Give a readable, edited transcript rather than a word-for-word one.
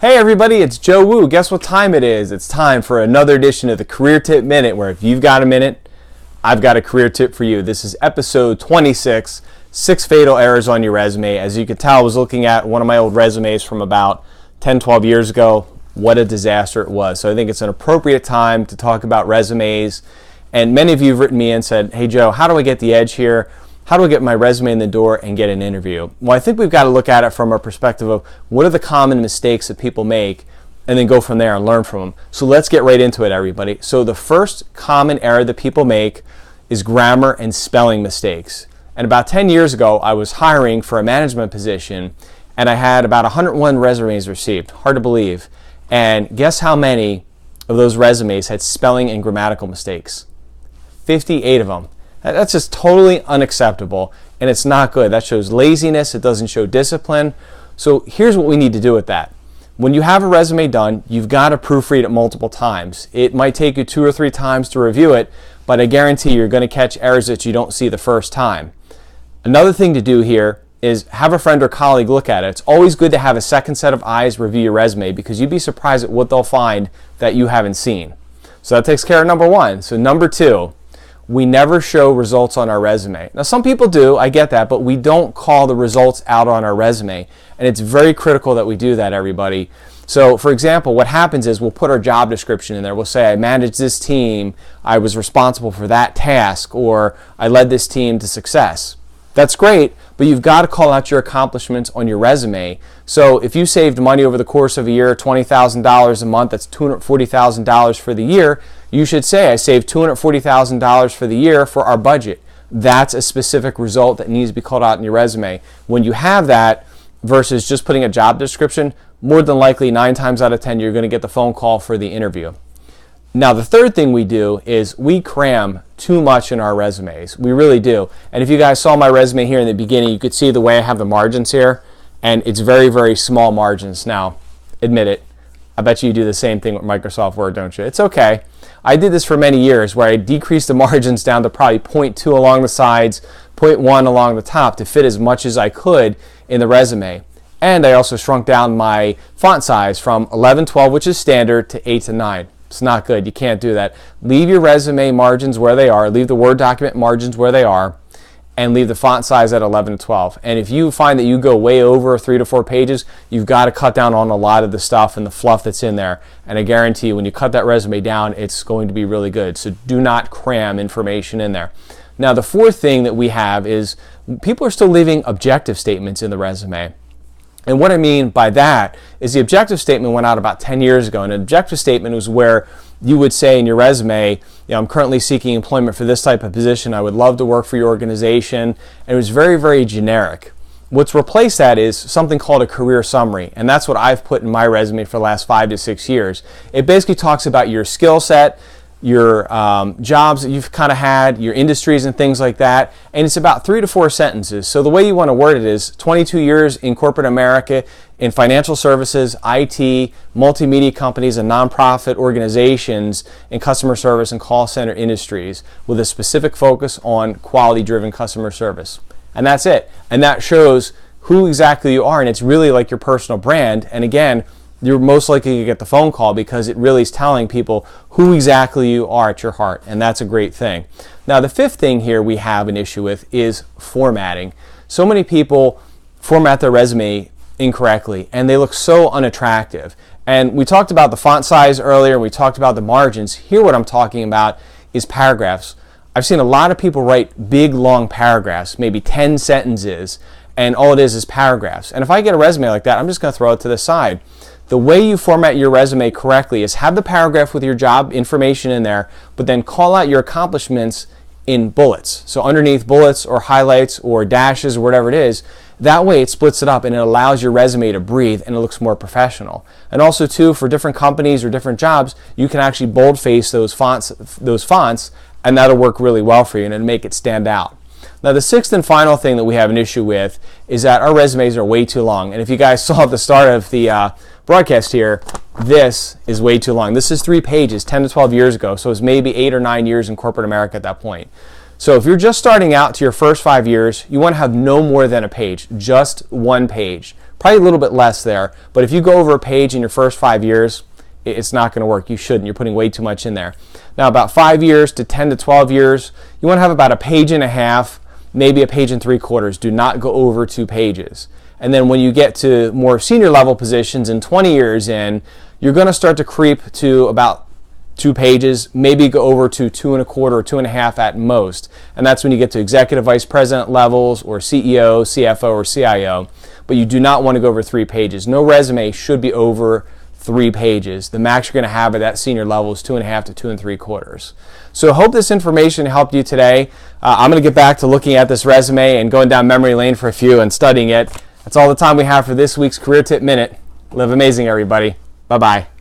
Hey everybody, it's Joe Wu. Guess what time it is? It's time for another edition of the Career Tip Minute, where if you've got a minute, I've got a career tip for you. This is episode 26, 6 fatal errors on your resume. As you can tell, I was looking at one of my old resumes from about 10, 12 years ago. What a disaster it was. So I think it's an appropriate time to talk about resumes. And many of you have written me and said, hey Joe, how do I get the edge here? How do I get my resume in the door and get an interview? Well, I think we've got to look at it from a perspective of what are the common mistakes that people make, and then go from there and learn from them. So let's get right into it, everybody. So the first common error that people make is grammar and spelling mistakes. And about 10 years ago, I was hiring for a management position, and I had about 101 resumes received. Hard to believe. And guess how many of those resumes had spelling and grammatical mistakes? 58 of them. That's just totally unacceptable, and it's not good. That shows laziness. It doesn't show discipline. So here's what we need to do with that. When you have a resume done, you've got to proofread it multiple times. It might take you 2 or 3 times to review it, but I guarantee you're going to catch errors that you don't see the first time. Another thing to do here is have a friend or colleague look at it. It's always good to have a second set of eyes review your resume, because you'd be surprised at what they'll find that you haven't seen. So that takes care of number 1. So number 2, we never show results on our resume. Now, some people do, I get that, but we don't call the results out on our resume. And it's very critical that we do that, everybody. So, for example, what happens is we'll put our job description in there. We'll say, I managed this team, I was responsible for that task, or I led this team to success. That's great, but you've got to call out your accomplishments on your resume. So if you saved money over the course of a year, $20,000 a month, that's $240,000 for the year, you should say, I saved $240,000 for the year for our budget. That's a specific result that needs to be called out in your resume. When you have that versus just putting a job description, more than likely 9 times out of 10 you're going to get the phone call for the interview. Now, the third thing we do is we cram too much in our resumes. We really do. And if you guys saw my resume here in the beginning, you could see the way I have the margins here, and it's very, very small margins. Now, admit it, I bet you do the same thing with Microsoft Word, don't you? It's okay. I did this for many years, where I decreased the margins down to probably 0.2 along the sides, 0.1 along the top, to fit as much as I could in the resume. And I also shrunk down my font size from 11-12, which is standard, to 8-9. It's not good. You can't do that. Leave your resume margins where they are. Leave the Word document margins where they are, and leave the font size at 11-12. And if you find that you go way over 3 to 4 pages, you've got to cut down on a lot of the stuff and the fluff that's in there. And I guarantee you, when you cut that resume down, it's going to be really good. So do not cram information in there. Now, the fourth thing that we have is people are still leaving objective statements in the resume. And what I mean by that is the objective statement went out about 10 years ago. And an objective statement was where you would say in your resume, I'm currently seeking employment for this type of position. I would love to work for your organization. And it was very, very generic. What's replaced that is something called a career summary. And that's what I've put in my resume for the last 5 to 6 years. It basically talks about your skill set, your jobs that you've kind of had, your industries and things like that, and it's about 3 to 4 sentences. So the way you want to word it is 22 years in corporate America in financial services, IT, multimedia companies, and nonprofit organizations in customer service and call center industries, with a specific focus on quality-driven customer service. And that's it. And that shows who exactly you are, and it's really like your personal brand. And again, you're most likely to get the phone call, because it really is telling people who exactly you are at your heart, and that's a great thing. Now, the fifth thing here we have an issue with is formatting. So many people format their resume incorrectly, and they look so unattractive. And we talked about the font size earlier, and we talked about the margins. Here, what I'm talking about is paragraphs. I've seen a lot of people write big, long paragraphs, maybe 10 sentences, and all it is paragraphs. And if I get a resume like that, I'm just going to throw it to the side. The way you format your resume correctly is have the paragraph with your job information in there, but then call out your accomplishments in bullets. So underneath bullets or highlights or dashes or whatever it is, that way it splits it up and it allows your resume to breathe and it looks more professional. And also too, for different companies or different jobs, you can actually boldface those fonts, and that'll work really well for you and it'll make it stand out. Now, the sixth and final thing that we have an issue with is that our resumes are way too long. And if you guys saw at the start of the broadcast here, this is way too long. This is 3 pages, 10 to 12 years ago, so it was maybe 8 or 9 years in corporate America at that point. So if you're just starting out to your first 5 years, you want to have no more than a page, just one page. Probably a little bit less there, but if you go over a page in your first 5 years, it's not going to work. You shouldn't. You're putting way too much in there. Now, about 5 years to 10 to 12 years, you want to have about a page and a half, maybe a page and 3/4. Do not go over 2 pages. And then when you get to more senior level positions and 20 years in, you're going to start to creep to about 2 pages, maybe go over to 2.25 or 2.5 at most. And that's when you get to executive vice president levels or CEO, CFO, or CIO. But you do not want to go over 3 pages. No resume should be over 3 pages. The max you're going to have at that senior level is 2.5 to 2.75. So I hope this information helped you today. I'm going to get back to looking at this resume and going down memory lane for a few and studying it. That's all the time we have for this week's Career Tip Minute. Live amazing, everybody. Bye-bye.